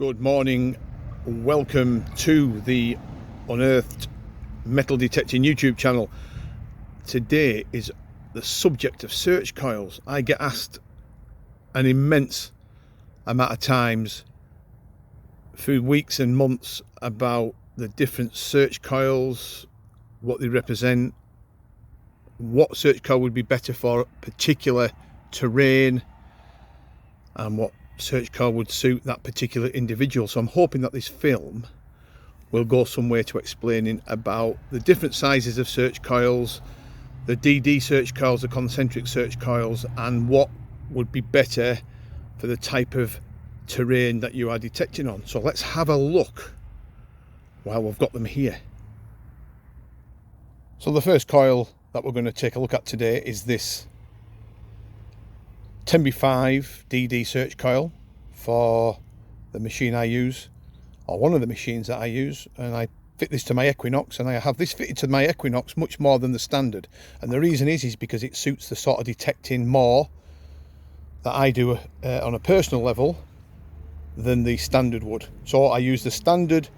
Good morning, welcome to the Unearthed metal detecting YouTube channel. Today is the subject of search coils. I get asked an immense amount of times through weeks and months about the different search coils, what they represent, what search coil would be better for particular terrain, and what search coil would suit that particular individual. So I'm hoping that this film will go some way to explaining about the different sizes of search coils, the Dd Search Coils, the Concentric Search Coils, and what would be better for the type of terrain that you are detecting on. So let's have a look while we've got them here. So the first coil that we're going to take a look at today is this 10B5 Dd Search Coil for the machine I use, or one of the machines that I use, and I fit this to my Equinox, and I have this fitted to my Equinox much more than the standard. And the reason is because it suits the sort of detecting more that I do on a personal level than the standard would. So I use the standard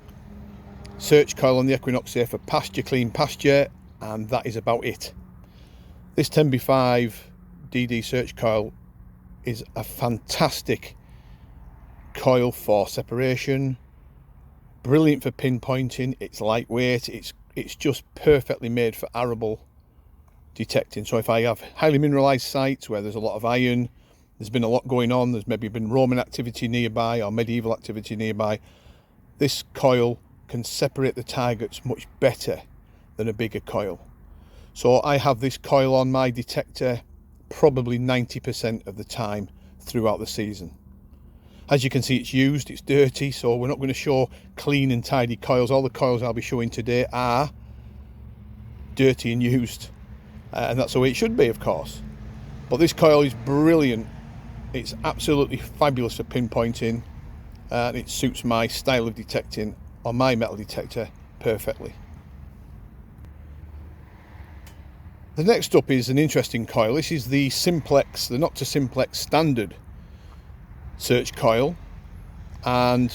search coil on the Equinox here for pasture, clean pasture, and that is about it. This 10B5 Dd Search Coil is a fantastic coil for separation, brilliant for pinpointing. It's lightweight, it's just perfectly made for arable detecting. So if I have highly mineralized sites where there's a lot of iron, there's been a lot going on, there's maybe been Roman activity nearby or medieval activity nearby, this coil can separate the targets much better than a bigger coil. So I have this coil on my detector probably 90% of the time throughout the season. As you can see, it's used, it's dirty, so we're not going to show clean and tidy coils. All the coils I'll be showing today are dirty and used, and that's the way it should be, of course. But this coil is brilliant. It's absolutely fabulous for pinpointing, and it suits my style of detecting on my metal detector perfectly. The next up is an interesting coil. This is the Simplex, the Nocta Simplex standard search coil, and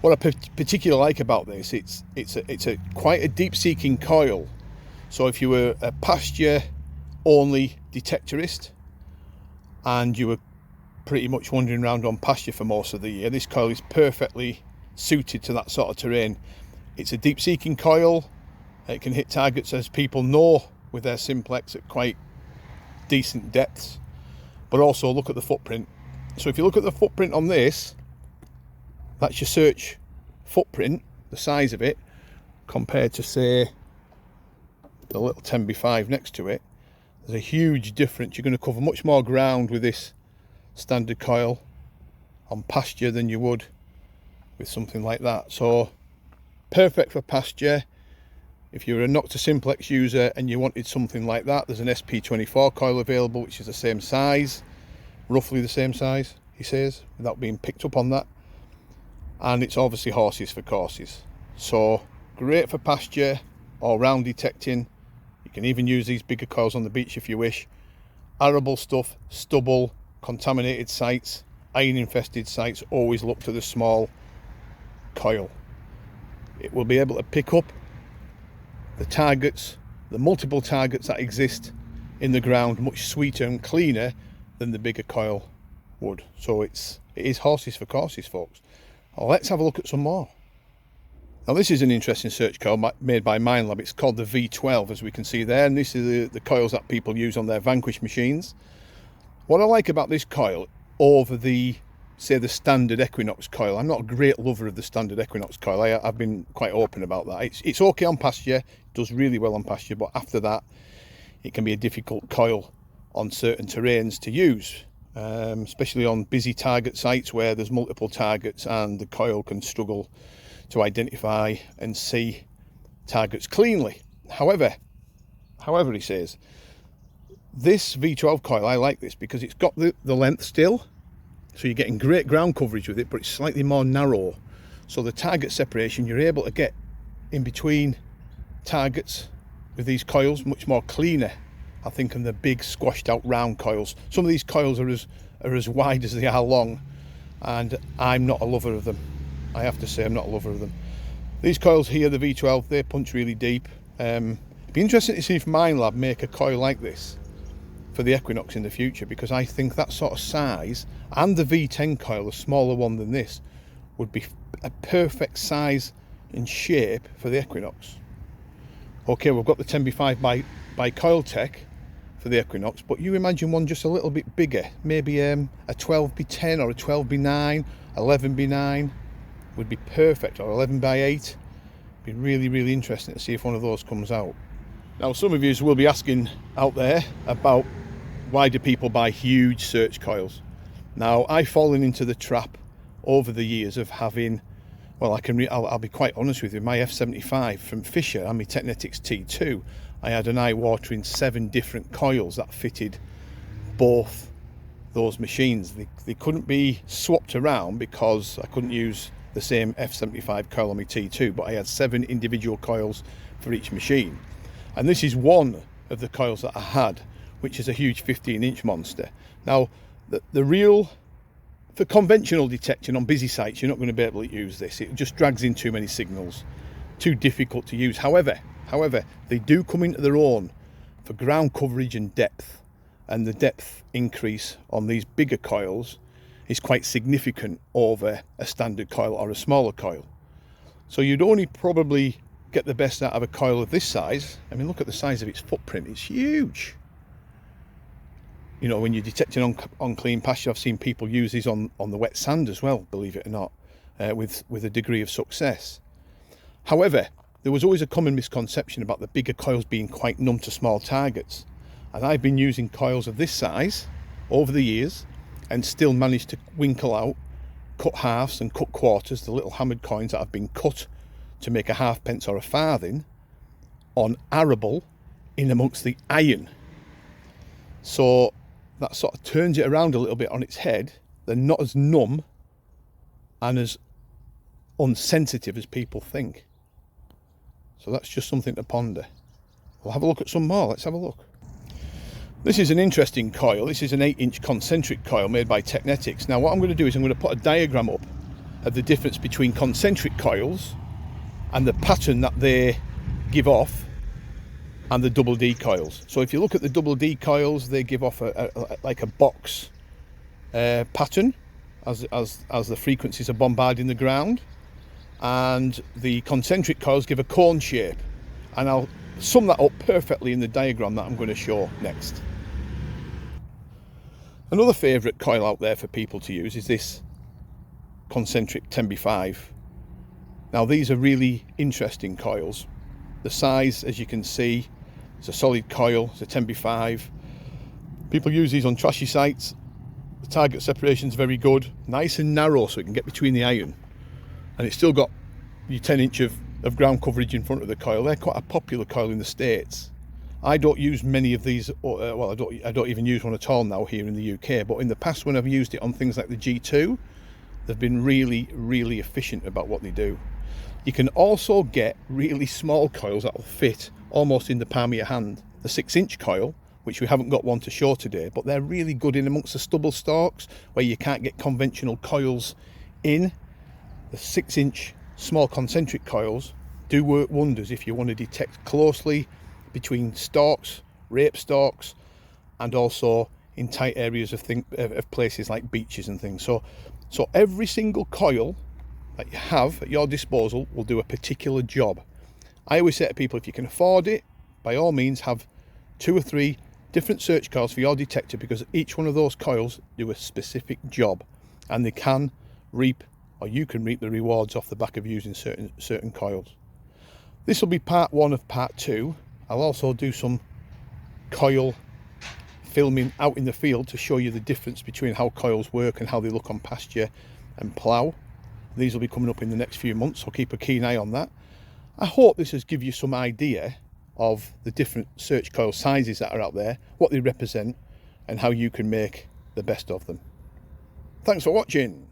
what I particularly like about this, it's a quite a deep-seeking coil. So if you were a pasture only detectorist and you were pretty much wandering around on pasture for most of the year, this coil is perfectly suited to that sort of terrain. It's a deep-seeking coil. It can hit targets, as people know, with their Simplex at quite decent depths. But also look at the footprint. So if you look at the footprint on this, that's your search footprint, the size of it, compared to, say, the little 10B5 next to it. There's a huge difference. You're going to cover much more ground with this standard coil on pasture than you would with something like that. So perfect for pasture. If you're a Nocta Simplex user and you wanted something like that, there's an SP24 coil available, which is the same size, roughly the same size, he says, without being picked up on that. And it's obviously horses for courses. So great for pasture, all round detecting. You can even use these bigger coils on the beach if you wish. Arable stuff, stubble, contaminated sites, iron infested sites, always look to the small coil. It will be able to pick up the targets, the multiple targets that exist in the ground, much sweeter and cleaner than the bigger coil would. So it is horses for courses, folks. Well, let's have a look at some more. Now this is an interesting search coil made by Minelab. It's called the V12, as we can see there, and this is the coils that people use on their Vanquish machines. What I like about this coil over the, say, the standard Equinox coil, I'm not a great lover of the standard Equinox coil. I've been quite open about that. It's okay on pasture, does really well on pasture, but after that it can be a difficult coil on certain terrains to use, especially on busy target sites where there's multiple targets and the coil can struggle to identify and see targets cleanly. However, he says, this V12 coil, I like this because it's got the length still, so you're getting great ground coverage with it, but it's slightly more narrow. So the target separation, you're able to get in between targets with these coils much more cleaner, I think, than the big squashed out round coils. Some of these coils are as wide as they are long, and I'm not a lover of them. I have to say I'm not a lover of them. These coils here, the V12, they punch really deep. It'd be interesting to see if Minelab make a coil like this for the Equinox in the future, because I think that sort of size, and the V10 coil, a smaller one than this, would be a perfect size and shape for the Equinox. Okay, we've got the 10B5 by Coiltech for the Equinox, but you imagine one just a little bit bigger, maybe a 12B10 or a 12B9, 11B9 would be perfect, or 11x8. Be really, really interesting to see if one of those comes out. Now, some of you will be asking out there about why do people buy huge search coils. Now, I've fallen into the trap over the years of having, well, I'll be quite honest with you, my F75 from Fisher and my Technetics T2, I had an eye-watering 7 different coils that fitted both those machines. They couldn't be swapped around because I couldn't use the same F75 coil on my T2, but I had 7 individual coils for each machine. And this is one of the coils that I had, which is a huge 15-inch monster. Now, the real, for conventional detection on busy sites, you're not going to be able to use this. It just drags in too many signals, too difficult to use. However, they do come into their own for ground coverage and depth, and the depth increase on these bigger coils is quite significant over a standard coil or a smaller coil. So you'd only probably get the best out of a coil of this size. I mean, look at the size of its footprint, it's huge. You know, when you're detecting on clean pasture, I've seen people use these on the wet sand as well, believe it or not, with a degree of success. However, there was always a common misconception about the bigger coils being quite numb to small targets. And I've been using coils of this size over the years and still managed to winkle out, cut halves and cut quarters, the little hammered coins that have been cut to make a halfpence or a farthing, on arable in amongst the iron. So that sort of turns it around a little bit on its head. They're not as numb and as unsensitive as people think. So that's just something to ponder. We'll have a look at some more. Let's have a look. This is an interesting coil. This is an 8-inch concentric coil made by Technetics. Now what I'm going to do is I'm going to put a diagram up of the difference between concentric coils and the pattern that they give off, and the Dd coils. So if you look at the Dd coils, they give off like a box pattern as the frequencies are bombarding the ground, and the concentric coils give a cone shape, and I'll sum that up perfectly in the diagram that I'm going to show next. Another favourite coil out there for people to use is this concentric 10B5. Now these are really interesting coils. The size, as you can see, it's a solid coil, it's a 10B5. People use these on trashy sites. The target separation is very good, nice and narrow so it can get between the iron. And it's still got your 10-inch of ground coverage in front of the coil. They're quite a popular coil in the States. I don't use many of these, well, I don't even use one at all now here in the UK, but in the past when I've used it on things like the G2, they've been really, really efficient about what they do. You can also get really small coils that will fit almost in the palm of your hand. The 6-inch coil, which we haven't got one to show today, but they're really good in amongst the stubble stalks where you can't get conventional coils in. The 6-inch small concentric coils do work wonders if you want to detect closely between stalks, rape stalks, and also in tight areas of places like beaches and things. So every single coil that you have at your disposal will do a particular job. I always say to people, if you can afford it, by all means have 2 or 3 different search coils for your detector, because each one of those coils do a specific job, and they can reap, or you can reap, the rewards off the back of using certain coils. This will be part 1 of part 2. I'll also do some coil filming out in the field to show you the difference between how coils work and how they look on pasture and plough. These will be coming up in the next few months, so keep a keen eye on that. I hope this has given you some idea of the different search coil sizes that are out there, what they represent, and how you can make the best of them. Thanks for watching.